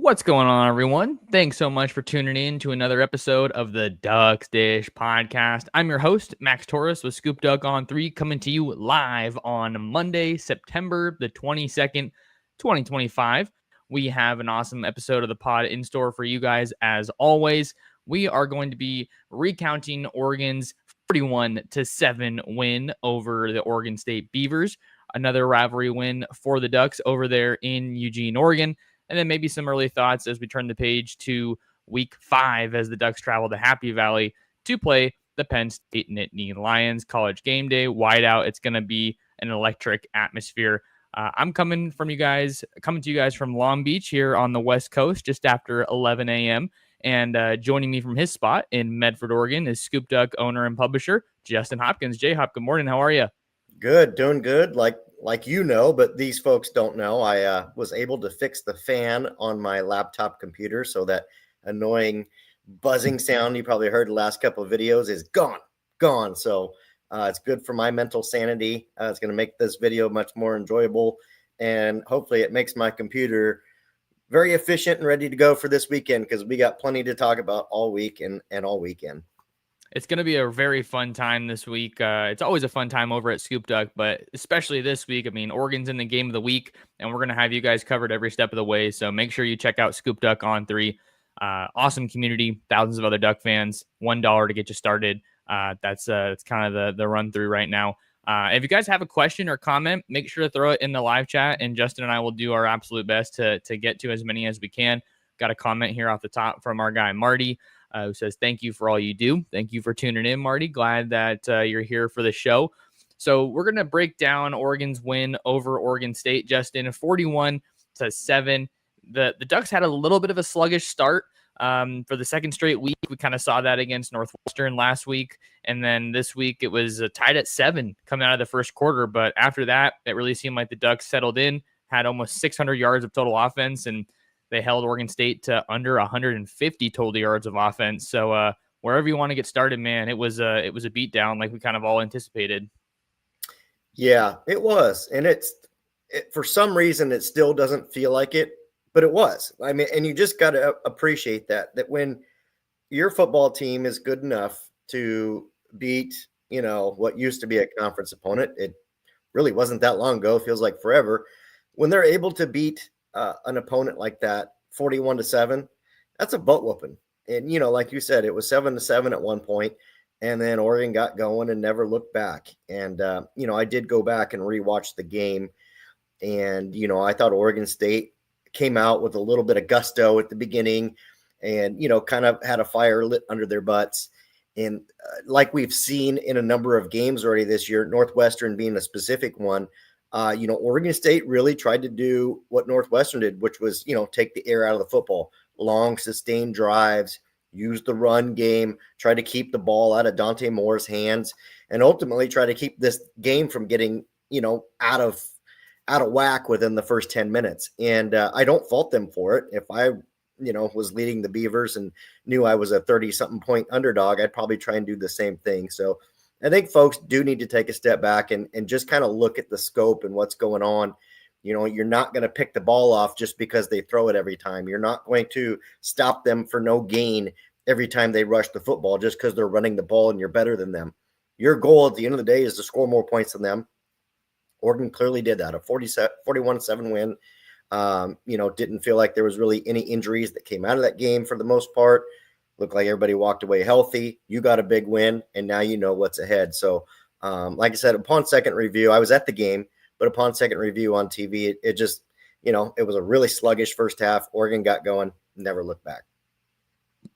What's going on, everyone? Thanks so much for tuning in to another episode of the Ducks Dish podcast. I'm your host, Max Torres with Scoop Duck on 3, coming to you live on Monday, September the 22nd, 2025. We have an awesome episode of the pod in store for you guys. As always, we are going to be recounting Oregon's 41-7 win over the Oregon State Beavers, another rivalry win for the Ducks over there in Eugene, Oregon. And then maybe some early thoughts as we turn the page to week 5 as the Ducks travel to Happy Valley to play the Penn State Nittany Lions. College game day, whiteout. It's going to be an electric atmosphere. I'm coming to you guys from Long Beach here on the West Coast just after 11 a.m. And joining me from his spot in Medford, Oregon is Scoop Duck owner and publisher Justin Hopkins. J-Hop, good morning. How are you? Good, doing good. Like you know, but these folks don't know. I was able to fix the fan on my laptop computer, so that annoying buzzing sound you probably heard the last couple of videos is gone. So it's good for my mental sanity. It's going to make this video much more enjoyable, and hopefully it makes my computer very efficient and ready to go for this weekend, because we got plenty to talk about all week and all weekend. It's going to be a very fun time this week. It's always a fun time over at Scoop Duck, but especially this week. I mean, Oregon's in the game of the week, and we're going to have you guys covered every step of the way. So make sure you check out Scoop Duck on 3. Awesome community, thousands of other Duck fans, $1 to get you started. That's kind of the run through right now. If you guys have a question or comment, make sure to throw it in the live chat, and Justin and I will do our absolute best to get to as many as we can. Got a comment here off the top from our guy, Marty. Who says, thank you for all you do. Thank you for tuning in, Marty. Glad that you're here for the show. So we're going to break down Oregon's win over Oregon State, Justin, 41-7. The Ducks had a little bit of a sluggish start for the second straight week. We kind of saw that against Northwestern last week. And then this week it was tied at 7 coming out of the first quarter. But after that, it really seemed like the Ducks settled in, had almost 600 yards of total offense, and they held Oregon State to under 150 total yards of offense. So wherever you want to get started, man, it was a beatdown like we kind of all anticipated. Yeah, it was. And for some reason, it still doesn't feel like it, but it was. I mean, and you just got to appreciate that when your football team is good enough to beat, what used to be a conference opponent, it really wasn't that long ago. It feels like forever. When they're able to beat an opponent like that, 41-7, that's a butt whooping. And, like you said, it was 7-7 at one point, and then Oregon got going and never looked back. And, I did go back and rewatch the game, and, I thought Oregon State came out with a little bit of gusto at the beginning and, kind of had a fire lit under their butts. And like we've seen in a number of games already this year, Northwestern being a specific one, Oregon State really tried to do what Northwestern did, which was, take the air out of the football, long sustained drives, use the run game, try to keep the ball out of Dante Moore's hands, and ultimately try to keep this game from getting, out of whack within the first 10 minutes. And I don't fault them for it. If I, was leading the Beavers and knew I was a 30-something point underdog, I'd probably try and do the same thing. So I think folks do need to take a step back and just kind of look at the scope and what's going on. You're not going to pick the ball off just because they throw it every time. You're not going to stop them for no gain every time they rush the football just because they're running the ball and you're better than them. Your goal at the end of the day is to score more points than them. Oregon clearly did that, a 41-7 win. Didn't feel like there was really any injuries that came out of that game for the most part. Looked like everybody walked away healthy. You got a big win, and now you know what's ahead. So, like I said, upon second review, I was at the game, but upon second review on TV, it just, it was a really sluggish first half. Oregon got going, never looked back.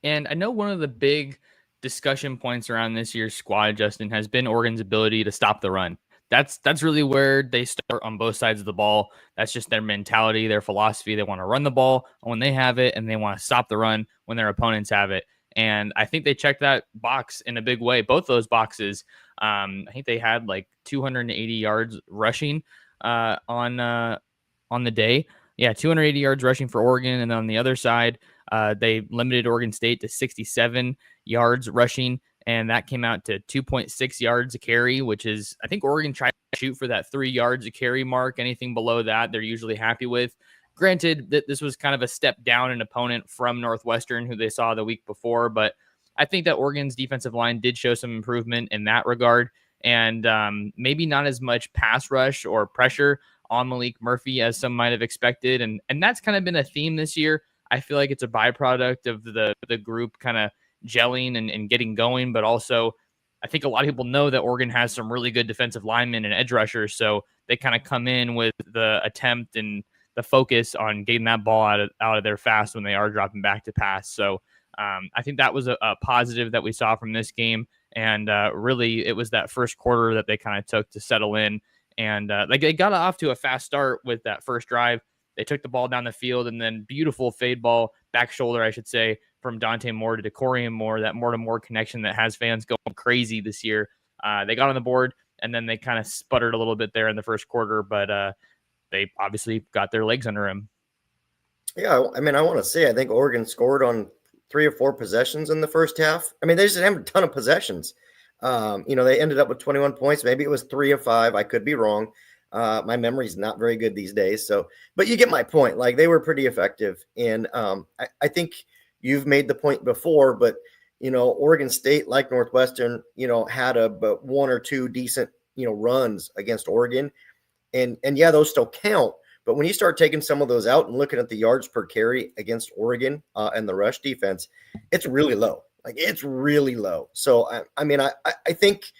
And I know one of the big discussion points around this year's squad, Justin, has been Oregon's ability to stop the run. That's really where they start on both sides of the ball. That's just their mentality, their philosophy. They want to run the ball when they have it, and they want to stop the run when their opponents have it. And I think they checked that box in a big way. Both those boxes, I think they had like 280 yards rushing on the day. Yeah, 280 yards rushing for Oregon. And then on the other side, they limited Oregon State to 67 yards rushing. And that came out to 2.6 yards a carry, which is, I think Oregon tried to shoot for that 3 yards a carry mark. Anything below that, they're usually happy with. Granted that this was kind of a step down an opponent from Northwestern, who they saw the week before, but I think that Oregon's defensive line did show some improvement in that regard, and maybe not as much pass rush or pressure on Malik Murphy as some might have expected, and that's kind of been a theme this year. I feel like it's a byproduct of the group kind of gelling and getting going, but also I think a lot of people know that Oregon has some really good defensive linemen and edge rushers, so they kind of come in with the attempt and the focus on getting that ball out of there fast when they are dropping back to pass. So I think that was a positive that we saw from this game, and really it was that first quarter that they kind of took to settle in, and like they got off to a fast start with that first drive. They took the ball down the field, and then beautiful fade ball, back shoulder, I should say, from Dante Moore to Decorian Moore, that more-to-more connection that has fans going crazy this year. They got on the board, and then they kind of sputtered a little bit there in the first quarter, but they obviously got their legs under him. Yeah, I mean, I want to say I think Oregon scored on 3 or 4 possessions in the first half. I mean, they just didn't have a ton of possessions. They ended up with 21 points. Maybe it was 3 of 5. I could be wrong. My memory's not very good these days. But you get my point. Like, they were pretty effective. And I think you've made the point before, but, Oregon State, like Northwestern, had about 1 or 2 decent, runs against Oregon. And yeah, those still count. But when you start taking some of those out and looking at the yards per carry against Oregon and the rush defense, it's really low. Like, it's really low. So, I think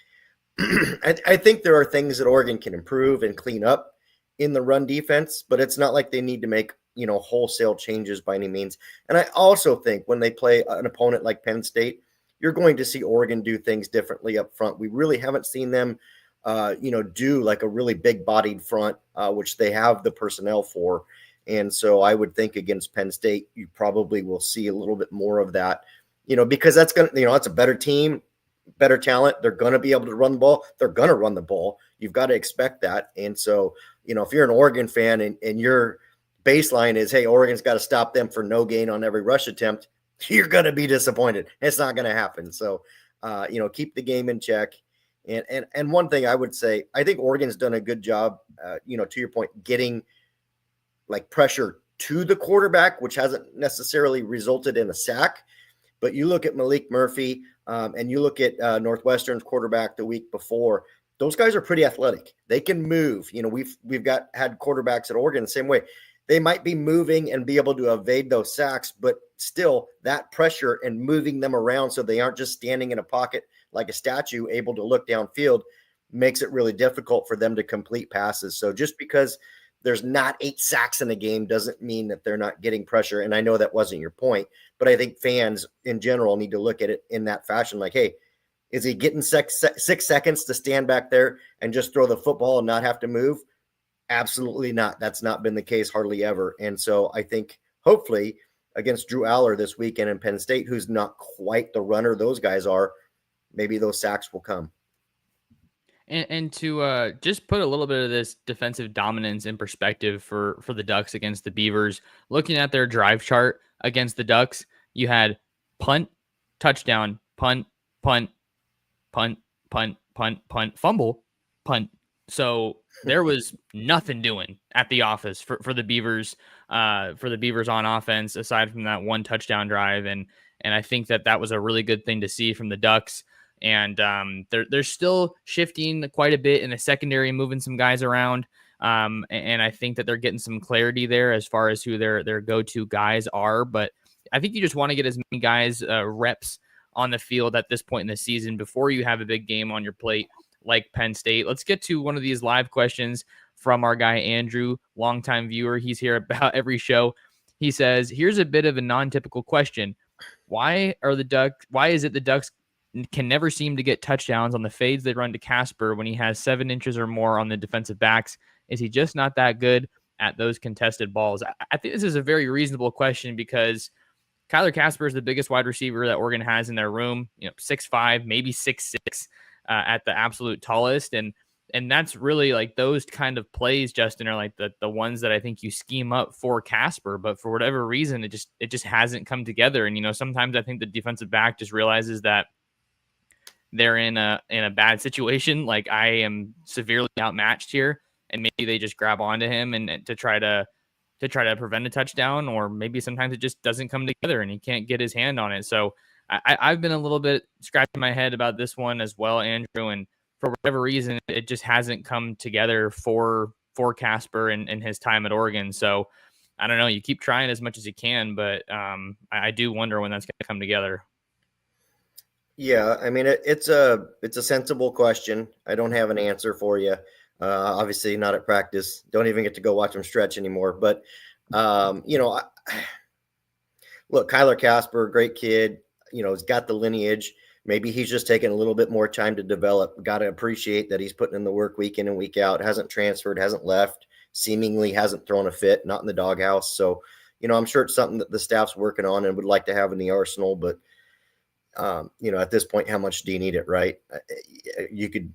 I think there are things that Oregon can improve and clean up in the run defense, but it's not like they need to make, wholesale changes by any means. And I also think when they play an opponent like Penn State, you're going to see Oregon do things differently up front. We really haven't seen them do like a really big bodied front, which they have the personnel for. And so I would think against Penn State, you probably will see a little bit more of that, because that's going to, that's a better team, better talent. They're going to be able to run the ball. They're going to run the ball. You've got to expect that. And so, if you're an Oregon fan and your baseline is, hey, Oregon's got to stop them for no gain on every rush attempt, you're going to be disappointed. It's not going to happen. So, keep the game in check. And one thing I would say, I think Oregon's done a good job, to your point, getting like pressure to the quarterback, which hasn't necessarily resulted in a sack. But you look at Malik Murphy and you look at Northwestern's quarterback the week before, those guys are pretty athletic. They can move. We've had quarterbacks at Oregon the same way. They might be moving and be able to evade those sacks, but still that pressure and moving them around so they aren't just standing in a pocket like a statue able to look downfield makes it really difficult for them to complete passes. So just because there's not 8 sacks in a game doesn't mean that they're not getting pressure. And I know that wasn't your point, but I think fans in general need to look at it in that fashion. Like, hey, is he getting 6 seconds to stand back there and just throw the football and not have to move? Absolutely not. That's not been the case hardly ever. And so I think hopefully against Drew Aller this weekend in Penn State, who's not quite the runner those guys are, maybe those sacks will come. And to just put a little bit of this defensive dominance in perspective for the Ducks against the Beavers, looking at their drive chart against the Ducks, you had punt, touchdown, punt, punt, punt, punt, punt, punt, fumble, punt. So there was nothing doing at the office for the Beavers, on offense, aside from that one touchdown drive. And I think that was a really good thing to see from the Ducks. And they're still shifting quite a bit in the secondary, moving some guys around. And I think that they're getting some clarity there as far as who their go-to guys are. But I think you just want to get as many guys reps on the field at this point in the season before you have a big game on your plate like Penn State. Let's get to one of these live questions from our guy, Andrew, longtime viewer. He's here about every show. He says, here's a bit of a non-typical question. Why is it the Ducks can never seem to get touchdowns on the fades they run to Casper when he has 7 inches or more on the defensive backs? Is he just not that good at those contested balls? I think this is a very reasonable question because Kyler Casper is the biggest wide receiver that Oregon has in their room, 6'5", maybe 6'6", at the absolute tallest. And that's really like those kind of plays, Justin, are like the ones that I think you scheme up for Casper, but for whatever reason, it just hasn't come together. And, sometimes I think the defensive back just realizes that they're in a bad situation. Like, I am severely outmatched here, and maybe they just grab onto him and to try to to try to prevent a touchdown, or maybe sometimes it just doesn't come together and he can't get his hand on it. So I've been a little bit scratching my head about this one as well, Andrew, and for whatever reason, it just hasn't come together for Casper and his time at Oregon. So I don't know. You keep trying as much as you can, but I do wonder when that's going to come together. Yeah, I mean it's a sensible question. I don't have an answer for you. Obviously, not at practice. Don't even get to go watch him stretch anymore. But look, Kyler Casper, great kid. He's got the lineage. Maybe he's just taking a little bit more time to develop. Got to appreciate that he's putting in the work week in and week out. Hasn't transferred, hasn't left. Seemingly hasn't thrown a fit. Not in the doghouse. So, I'm sure it's something that the staff's working on and would like to have in the arsenal. But at this point, how much do you need it, right? You could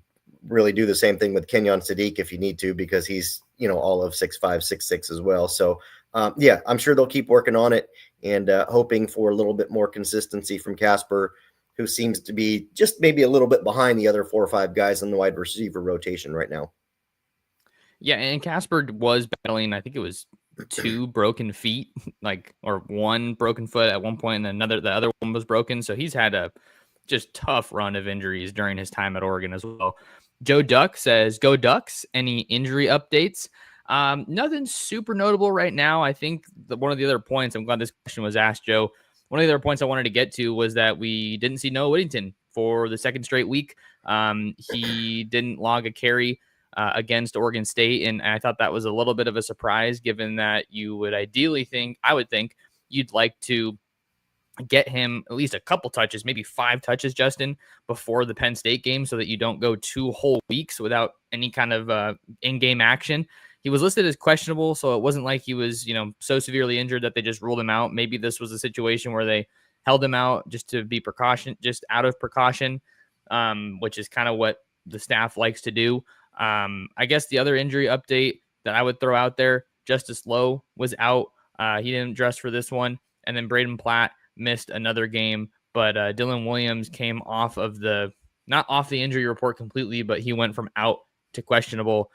really do the same thing with Kenyon Sadiq if you need to, because he's, all of 6'5", 6'6" as well. So, I'm sure they'll keep working on it and hoping for a little bit more consistency from Casper, who seems to be just maybe a little bit behind the other 4 or 5 guys in the wide receiver rotation right now. Yeah, and Casper was battling, I think it was 2 broken feet, or 1 broken foot at one point, and the other one was broken. So he's had a just tough run of injuries during his time at Oregon as well. Joe Duck says, "Go Ducks." Any injury updates? Nothing super notable right now. I think one of the other points, I'm glad this question was asked, Joe. One of the other points I wanted to get to was that we didn't see Noah Whittington for the second straight week. He didn't log a carry against Oregon State, and I thought that was a little bit of a surprise, given that you would ideally think, I would think, you'd like to get him at least a couple touches, maybe 5 touches, Justin, before the Penn State game, so that you don't go 2 whole weeks without any kind of in-game action. He was listed as questionable, so it wasn't like he was, so severely injured that they just ruled him out. Maybe this was a situation where they held him out just to be just out of precaution, which is kind of what the staff likes to do. I guess the other injury update that I would throw out there, Justice Lowe was out. He didn't dress for this one. And then Braden Platt missed another game, but Dylan Williams came not off the injury report completely, but he went from out to questionable,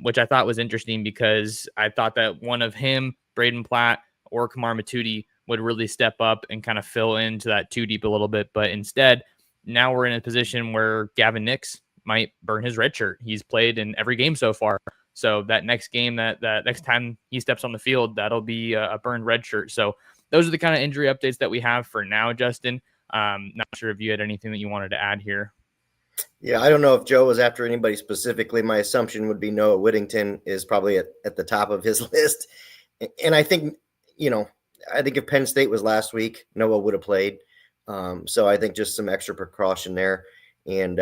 which I thought was interesting, because I thought that one of him, Braden Platt, or Kamar Matudi would really step up and kind of fill into that 2 deep a little bit. But instead, now we're in a position where Gavin Nix might burn his red shirt. He's played in every game so far. So that next game, that next time he steps on the field, that'll be a burned red shirt. So those are the kind of injury updates that we have for now, Justin. Not sure if you had anything that you wanted to add here. Yeah, I don't know if Joe was after anybody specifically. My assumption would be Noah Whittington is probably at the top of his list. And I think, if Penn State was last week, Noah would have played. So I think just some extra precaution there. And,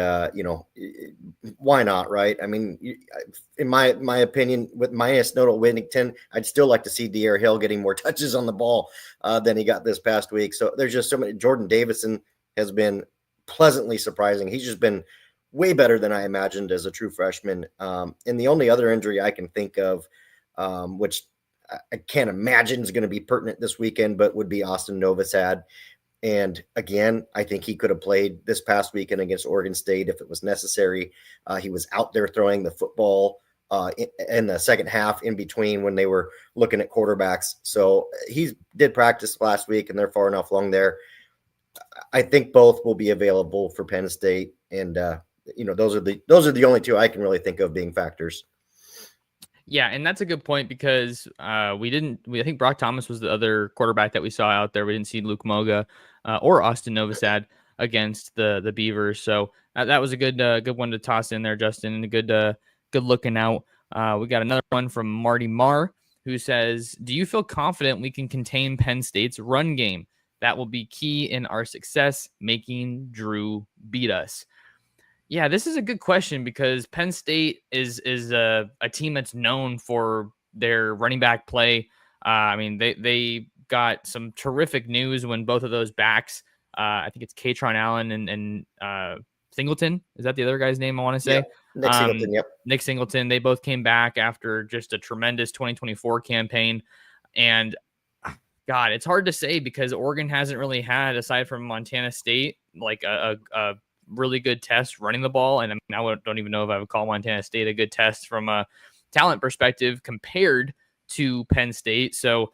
why not, right? I mean, in my opinion, with minus Noah Whittington, I'd still like to see De'Aaron Hill getting more touches on the ball than he got this past week. So there's just so many. Jordan Davison has been pleasantly surprising. He's just been way better than I imagined as a true freshman. And the only other injury I can think of, which I can't imagine is going to be pertinent this weekend, but would be Austin Novosad. And again, I think he could have played this past weekend against Oregon State if it was necessary. He was out there throwing the football in the second half in between when they were looking at quarterbacks. So he did practice last week, and they're far enough along there. I think both will be available for Penn State. And, those are the only 2 I can really think of being factors. Yeah, and that's a good point, because I think Brock Thomas was the other quarterback that we saw out there. We didn't see Luke Moga or Austin Novosad against the Beavers. So that was a good one to toss in there, Justin, and a good looking out. We got another one from Marty Marr, who says, "Do you feel confident we can contain Penn State's run game? That will be key in our success, making Drew beat us." Yeah, this is a good question, because Penn State is a team that's known for their running back play. I mean, they got some terrific news when both of those backs, I think it's Katron Allen and Singleton. Is that the other guy's name I want to say? Yeah, Nick Singleton, yep. Nick Singleton. They both came back after just a tremendous 2024 campaign. And God, it's hard to say, because Oregon hasn't really had, aside from Montana State, like a really good test running the ball. And I mean, I don't even know if I would call Montana State a good test from a talent perspective compared to Penn State. So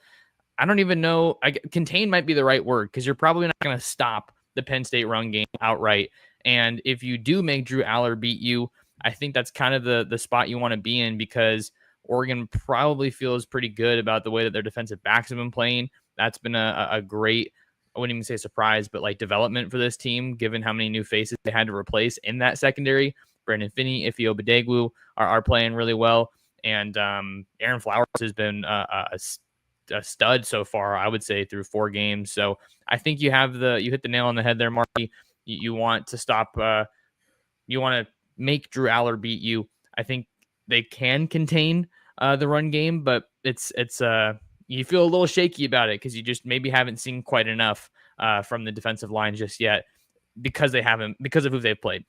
I don't even know. Contain might be the right word, because you're probably not going to stop the Penn State run game outright. And if you do make Drew Aller beat you, I think that's kind of the spot you want to be in, because Oregon probably feels pretty good about the way that their defensive backs have been playing. That's been a great, I wouldn't even say surprise, but like development for this team, given how many new faces they had to replace in that secondary. Brandon Finney, Ifeoma Badegwu are playing really well. And Aaron Flowers has been a stud so far, I would say, through 4 games. So I think you hit the nail on the head there, Marty. You want to stop, you want to make Drew Aller beat you. I think they can contain the run game, but it's you feel a little shaky about it, because you just maybe haven't seen quite enough from the defensive line just yet, because of who they've played.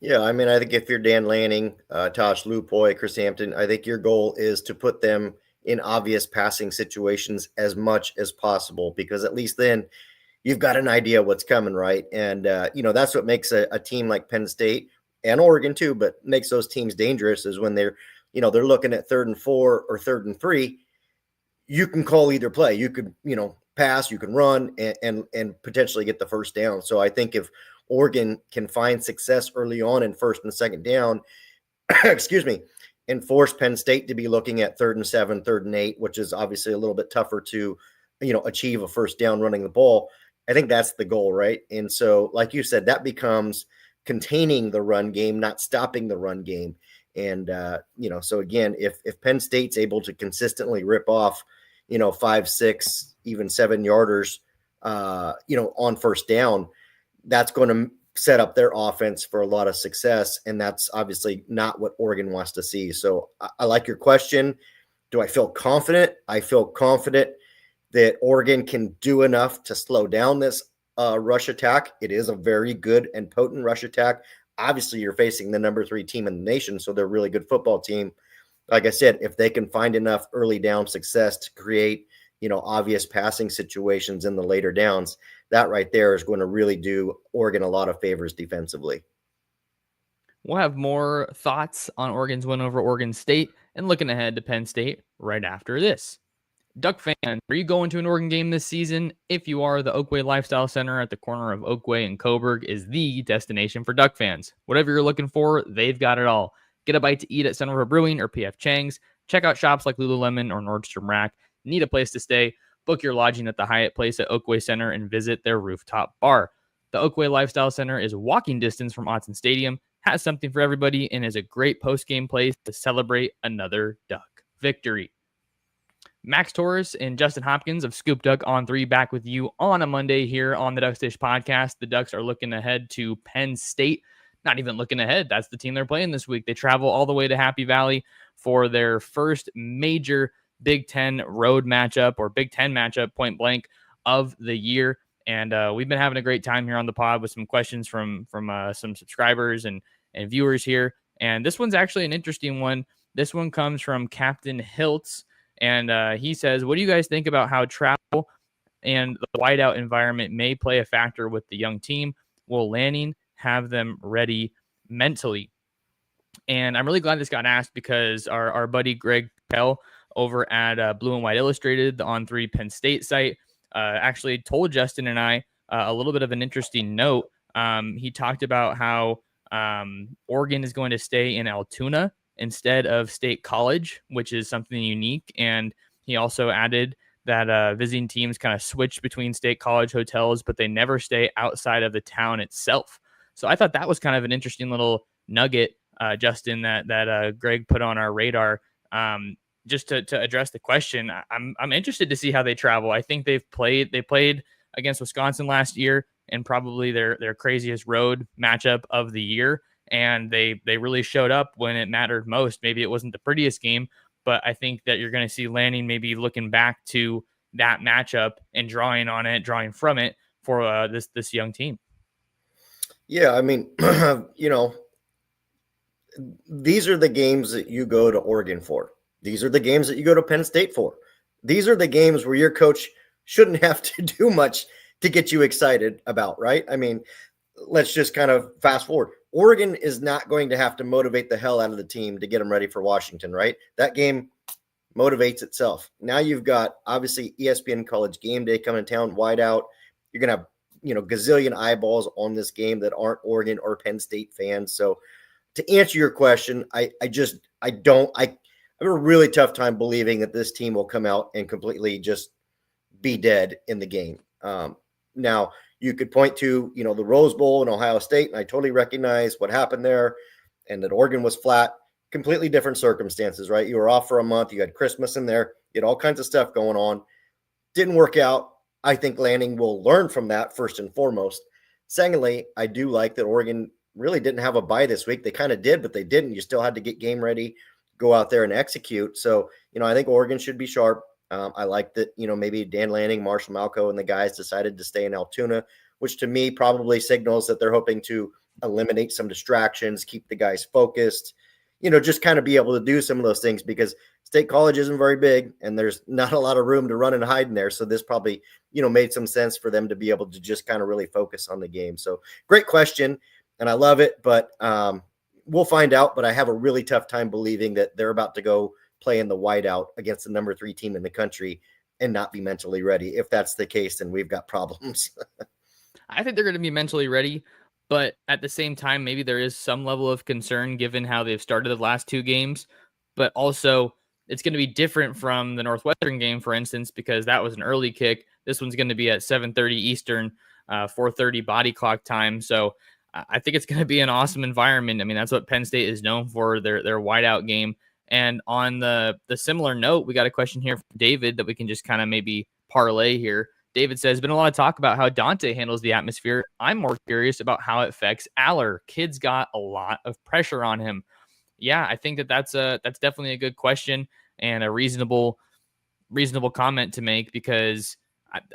Yeah, I mean, I think if you're Dan Lanning, Tosh Lupoy, Chris Hampton, I think your goal is to put them in obvious passing situations as much as possible, because at least then you've got an idea what's coming, right? And, that's what makes a team like Penn State and Oregon too, but makes those teams dangerous, is when they're looking at 3rd and 4 or 3rd and 3, you can call either play. You could, pass, you can run and potentially get the first down. So I think if Oregon can find success early on in 1st and 2nd down, excuse me, and force Penn State to be looking at 3rd and 7, 3rd and 8, which is obviously a little bit tougher to, achieve a first down running the ball. I think that's the goal, right? And so, like you said, that becomes containing the run game, not stopping the run game. And, so again, if Penn State's able to consistently rip off, 5, 6, even 7 yarders, on first down, that's going to set up their offense for a lot of success. And that's obviously not what Oregon wants to see. So I like your question. Do I feel confident? I feel confident that Oregon can do enough to slow down this rush attack. It is a very good and potent rush attack. Obviously, you're facing the number 3 team in the nation, so they're a really good football team. Like I said, if they can find enough early down success to create, obvious passing situations in the later downs, that right there is going to really do Oregon a lot of favors defensively. We'll have more thoughts on Oregon's win over Oregon State and looking ahead to Penn State right after this. Duck fans, are you going to an Oregon game this season? If you are, the Oakway Lifestyle Center at the corner of Oakway and Coburg is the destination for Duck fans. Whatever you're looking for, they've got it all. Get a bite to eat at Center River Brewing or PF Chang's. Check out shops like Lululemon or Nordstrom Rack. Need a place to stay? Book your lodging at the Hyatt Place at Oakway Center and visit their rooftop bar. The Oakway Lifestyle Center is walking distance from Autzen Stadium, has something for everybody, and is a great post-game place to celebrate another Duck victory. Max Torres and Justin Hopkins of Scoop Duck on 3 back with you on a Monday here on the Ducks Dish podcast. The Ducks are looking ahead to Penn State. Not even looking ahead. That's the team they're playing this week. They travel all the way to Happy Valley for their first major Big Ten road matchup, or Big Ten matchup, point blank, of the year. And we've been having a great time here on the pod with some questions from some subscribers and viewers here. And this one's actually an interesting one. This one comes from Captain Hiltz. And he says, what do you guys think about how travel and the whiteout environment may play a factor with the young team? Will Lanning have them ready mentally? And I'm really glad this got asked, because our buddy Greg Pell over at Blue and White Illustrated, the On 3 Penn State site, actually told Justin and I a little bit of an interesting note. He talked about how Oregon is going to stay in Altoona instead of State College, which is something unique. And he also added that visiting teams kind of switch between State College hotels, but they never stay outside of the town itself. So I thought that was kind of an interesting little nugget, Justin, that Greg put on our radar. Just to address the question, I'm interested to see how they travel. I think they played against Wisconsin last year, and probably their craziest road matchup of the year. And they really showed up when it mattered most. Maybe it wasn't the prettiest game, but I think that you're going to see Lanning maybe looking back to that matchup and drawing from it for this young team. Yeah, I mean, these are the games that you go to Oregon for. These are the games that you go to Penn State for. These are the games where your coach shouldn't have to do much to get you excited about, right? I mean, let's just kind of fast forward. Oregon is not going to have to motivate the hell out of the team to get them ready for Washington, right? That game motivates itself. Now you've got obviously ESPN College Game Day coming to town, wide out. You're gonna have gazillion eyeballs on this game that aren't Oregon or Penn State fans. So to answer your question, I have a really tough time believing that this team will come out and completely just be dead in the game. Now you could point to the Rose Bowl in Ohio State, and I totally recognize what happened there, and that Oregon was flat. Completely different circumstances, right? You were off for a month. You had Christmas in there. You had all kinds of stuff going on. Didn't work out. I think Lanning will learn from that first and foremost. Secondly, I do like that Oregon really didn't have a bye this week. They kind of did, but they didn't. You still had to get game ready, go out there and execute. So, I think Oregon should be sharp. I like that, maybe Dan Lanning, Marshall Malco, and the guys decided to stay in Altoona, which to me probably signals that they're hoping to eliminate some distractions, keep the guys focused, just kind of be able to do some of those things, because State College isn't very big and there's not a lot of room to run and hide in there. So this probably, made some sense for them to be able to just kind of really focus on the game. So great question. And I love it, but we'll find out. But I have a really tough time believing that they're about to go play in the whiteout against the number 3 team in the country and not be mentally ready. If that's the case, then we've got problems. I think they're going to be mentally ready, but at the same time, maybe there is some level of concern given how they've started the last 2 games, but also it's going to be different from the Northwestern game, for instance, because that was an early kick. This one's going to be at 7:30 Eastern, 4:30 body clock time. So I think it's going to be an awesome environment. I mean, that's what Penn State is known for, their whiteout game. And on the similar note, we got a question here from David that we can just kind of maybe parlay here. David says, been a lot of talk about how Dante handles the atmosphere. I'm more curious about how it affects Aller. Kid's got a lot of pressure on him. Yeah, I think that's definitely a good question and a reasonable comment to make, because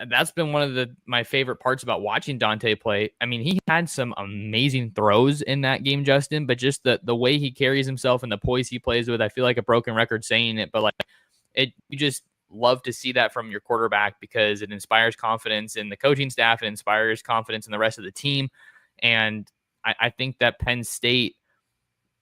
that's been one of my favorite parts about watching Dante play. I mean, he had some amazing throws in that game, Justin, but just the way he carries himself and the poise he plays with, I feel like a broken record saying it, but you just love to see that from your quarterback, because it inspires confidence in the coaching staff. It inspires confidence in the rest of the team. And I think that Penn State,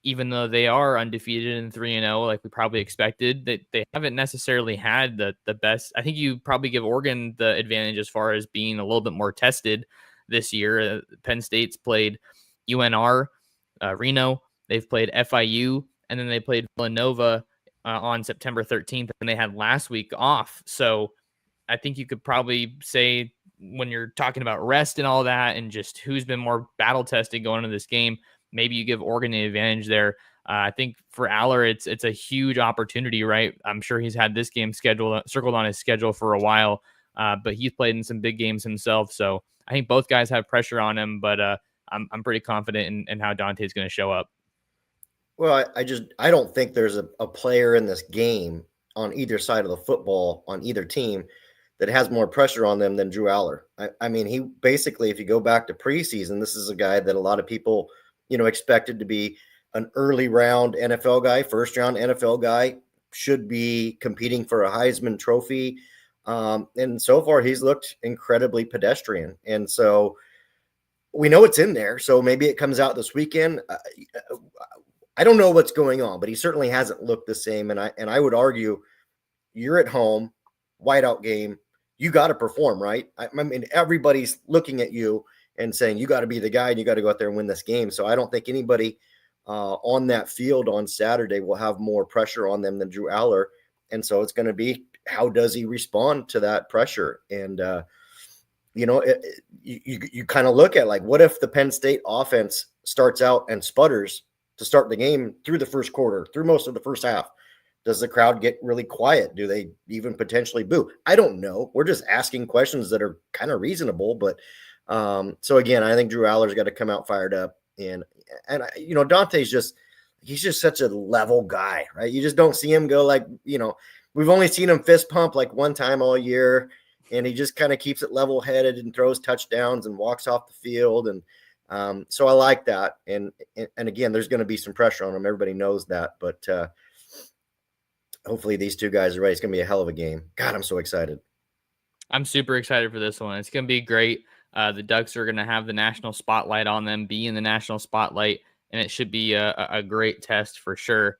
even though they are undefeated and 3-0, like we probably expected, that they haven't necessarily had the best. I think you probably give Oregon the advantage as far as being a little bit more tested this year. Penn State's played UNR, Reno. They've played FIU, and then they played Villanova on September 13th, and they had last week off. So I think you could probably say, when you're talking about rest and all that and just who's been more battle tested going into this game, maybe you give Oregon the advantage there. I think for Aller, it's a huge opportunity, right? I'm sure he's had this game circled on his schedule for a while, but he's played in some big games himself. So I think both guys have pressure on him, but I'm pretty confident in how Dante's going to show up. Well, I don't think there's a player in this game on either side of the football on either team that has more pressure on them than Drew Aller. I mean, he basically, if you go back to preseason, this is a guy that a lot of people, expected to be an early round NFL guy, first round NFL guy, should be competing for a Heisman Trophy. And so far he's looked incredibly pedestrian. And so we know it's in there. So maybe it comes out this weekend. I don't know what's going on, but he certainly hasn't looked the same. And I would argue, you're at home, whiteout game, you got to perform, right? I mean, everybody's looking at you and saying you got to be the guy and you got to go out there and win this game. So I don't think anybody on that field on Saturday will have more pressure on them than Drew Aller. And so it's going to be, how does he respond to that pressure? And, you kind of look at, like, what if the Penn State offense starts out and sputters to start the game through the first quarter, through most of the first half? Does the crowd get really quiet? Do they even potentially boo? I don't know. We're just asking questions that are kind of reasonable. But so again, I think Drew Aller's got to come out fired up. And Dante's he's just such a level guy, right? You just don't see him go like, we've only seen him fist pump like one time all year, and he just kind of keeps it level headed and throws touchdowns and walks off the field. And so I like that. And again, there's going to be some pressure on him. Everybody knows that, but hopefully these two guys are ready. It's going to be a hell of a game. God, I'm so excited. I'm super excited for this one. It's going to be great. The Ducks are going to have the national spotlight on them, be in the national spotlight, and it should be a great test for sure.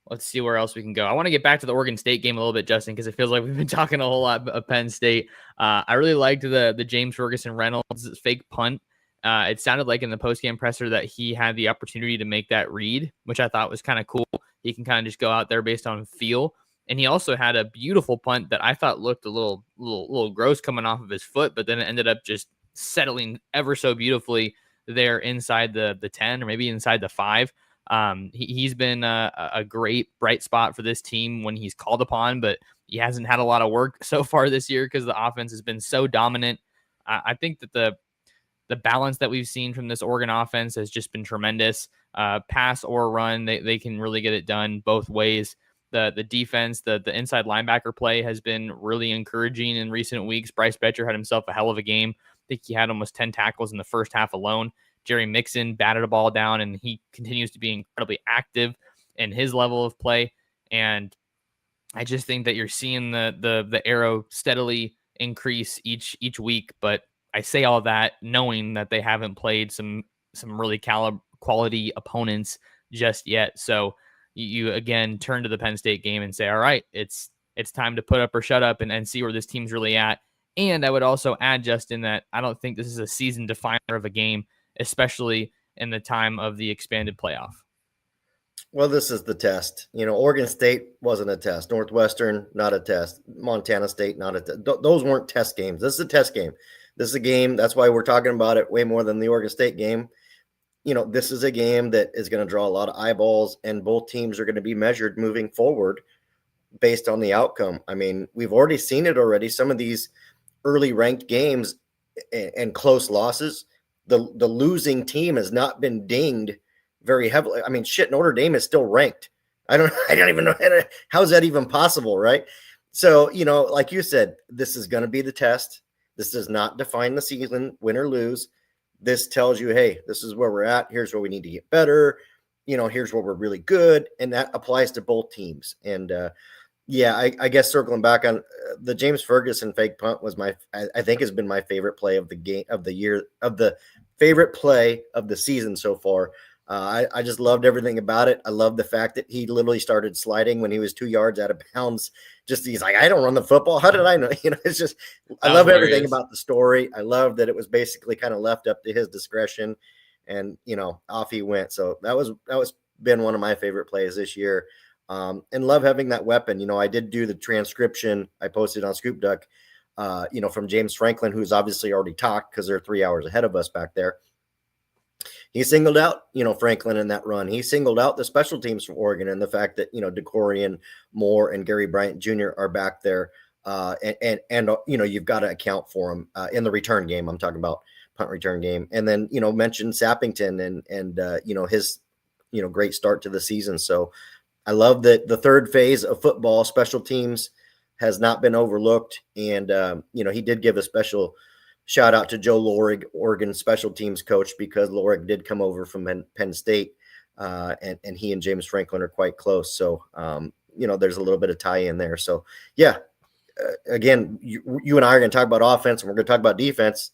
Let's see where else we can go. I want to get back to the Oregon State game a little bit, Justin, because it feels like we've been talking a whole lot of Penn State. I really liked the James Ferguson Reynolds fake punt. It sounded like in the postgame presser that he had the opportunity to make that read, which I thought was kind of cool. He can kind of just go out there based on feel. And he also had a beautiful punt that I thought looked a little gross coming off of his foot, but then it ended up just settling ever so beautifully there inside the 10 or maybe inside the 5. He's been a great bright spot for this team when he's called upon, but he hasn't had a lot of work so far this year because the offense has been so dominant. I think that the balance that we've seen from this Oregon offense has just been tremendous. Pass or run, they can really get it done both ways. The defense, the inside linebacker play has been really encouraging in recent weeks. Bryce Betcher had himself a hell of a game. I think he had almost 10 tackles in the first half alone. Jerry Mixon batted a ball down, and he continues to be incredibly active in his level of play. And I just think that you're seeing the arrow steadily increase each week. But I say all that knowing that they haven't played some really quality opponents just yet. So you again turn to the Penn State game and say, all right, it's time to put up or shut up and see where this team's really at. And I would also add, Justin, that I don't think this is a season definer of a game, especially in the time of the expanded playoff. Well, this is the test. Oregon State wasn't a test. Northwestern, not a test. Montana State, not a test. Those weren't test games. This is a test game. This is a game. That's why we're talking about it way more than the Oregon State game. This is a game that is going to draw a lot of eyeballs, and both teams are going to be measured moving forward based on the outcome. I mean, we've already seen it already. Some of these early ranked games and close losses, the losing team has not been dinged very heavily. I mean, Notre Dame is still ranked. I don't even know how's that even possible, right? So, like you said, this is going to be the test. This does not define the season, win or lose. This tells you, hey, this is where we're at. Here's where we need to get better. Here's where we're really good. And that applies to both teams. And I guess circling back on the James Ferguson fake punt was I think has been my favorite play of the game of the year, of the favorite play of the season so far. I just loved everything about it. I love the fact that he literally started sliding when he was 2 yards out of bounds. He's like, I don't run the football. How did I know? It's just, I love everything about the story. I love that it was basically kind of left up to his discretion, and off he went. So that was been one of my favorite plays this year. And love having that weapon. I did do the transcription I posted on Scoop Duck, from James Franklin, who's obviously already talked because they're 3 hours ahead of us back there. He singled out, Franklin in that run. He singled out the special teams for Oregon and the fact that, DeCorian, Moore, and Gary Bryant Jr. are back there. And you've got to account for them in the return game. I'm talking about punt return game. And then, mentioned Sappington and his, great start to the season. So I love that the third phase of football, special teams, has not been overlooked. And, he did give a special shout out to Joe Lorig, Oregon special teams coach, because Lorig did come over from Penn State, and he and James Franklin are quite close. So, there's a little bit of tie in there. So, again, you and I are going to talk about offense, and we're going to talk about defense.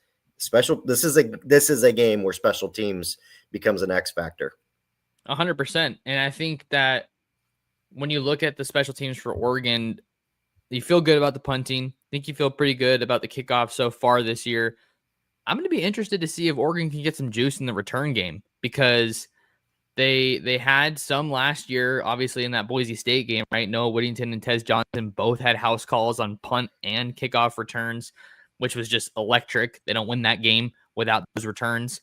This is a game where special teams becomes an X factor. 100%. And I think that when you look at the special teams for Oregon, you feel good about the punting. I think you feel pretty good about the kickoff so far this year. I'm going to be interested to see if Oregon can get some juice in the return game, because they had some last year, obviously in that Boise State game, right? Noah Whittington and Tez Johnson both had house calls on punt and kickoff returns, which was just electric. They don't win that game without those returns.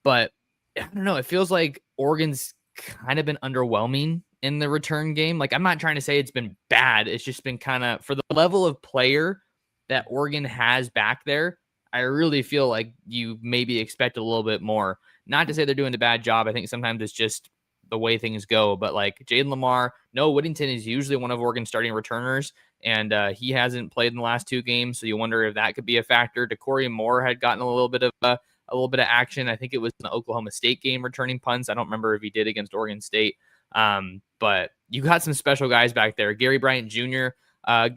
But I don't know. It feels like Oregon's kind of been underwhelming in the return game. Like, I'm not trying to say it's been bad. It's just been kind of, for the level of player that Oregon has back there, I really feel like you maybe expect a little bit more. Not to say they're doing a bad job. I think sometimes it's just the way things go. But like Jaden Lamar, Noah Whittington is usually one of Oregon's starting returners, and he hasn't played in the last two games. So you wonder if that could be a factor. DeCorian Moore had gotten a little bit of action. I think it was in the Oklahoma State game returning punts. I don't remember if he did against Oregon State. But you got some special guys back there. Gary Bryant Jr.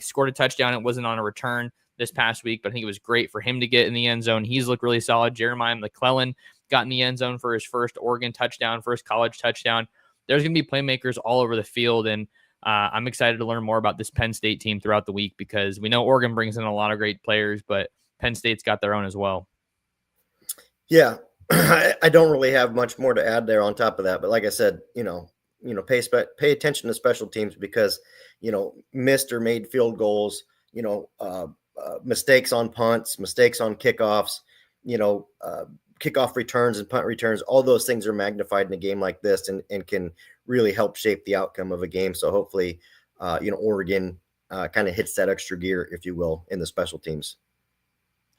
Scored a touchdown. It wasn't on a return this past week, but I think it was great for him to get in the end zone. He's looked really solid. Jeremiah McClellan got in the end zone for his first Oregon touchdown, first college touchdown. there's going to be playmakers all over the field. And I'm excited to learn more about this Penn State team throughout the week, because we know Oregon brings in a lot of great players, but Penn State's got their own as well. Yeah, I don't really have much more to add there on top of that. But like I said, pay attention to special teams, because, missed or made field goals, mistakes on punts, mistakes on kickoffs, kickoff returns and punt returns, all those things are magnified in a game like this and can really help shape the outcome of a game. So hopefully, Oregon kind of hits that extra gear, if you will, in the special teams.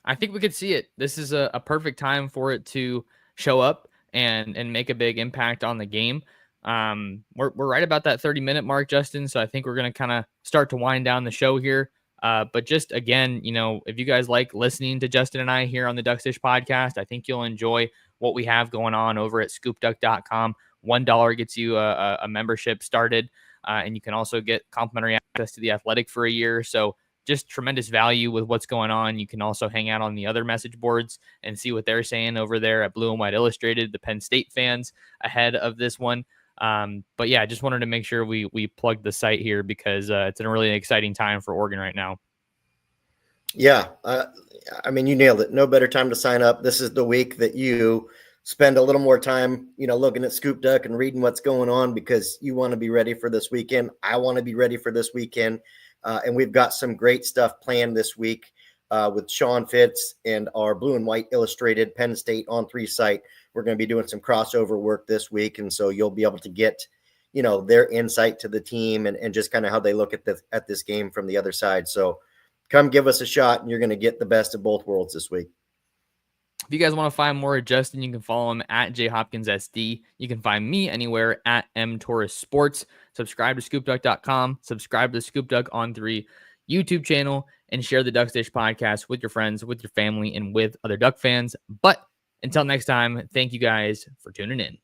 I think we could see it. This is a perfect time for it to show up and make a big impact on the game. We're right about that 30-minute mark, Justin. So I think we're going to kind of start to wind down the show here. But just again, if you guys like listening to Justin and I here on the Ducks Dish podcast, I think you'll enjoy what we have going on over at scoopduck.com. $1 gets you a membership started. And you can also get complimentary access to The Athletic for a year. So just tremendous value with what's going on. You can also hang out on the other message boards and see what they're saying over there at Blue and White Illustrated, the Penn State fans ahead of this one. But yeah, I just wanted to make sure we plugged the site here, because it's a really exciting time for Oregon right now. Yeah. You nailed it. No better time to sign up. This is the week that you spend a little more time, looking at Scoop Duck and reading what's going on, because you want to be ready for this weekend. I want to be ready for this weekend. And we've got some great stuff planned this week with Sean Fitz and our Blue and White Illustrated Penn State on 3 site. We're going to be doing some crossover work this week. And so you'll be able to get, their insight to the team and just kind of how they look at this game from the other side. So come give us a shot, and you're going to get the best of both worlds this week. If you guys want to find more of Justin, you can follow him at jhopkinssd. You can find me anywhere at Torres Sports. Subscribe to scoopduck.com. Subscribe to the Scoop Duck on 3 YouTube channel, and share the Ducks Dish podcast with your friends, with your family, and with other Duck fans. But until next time, thank you guys for tuning in.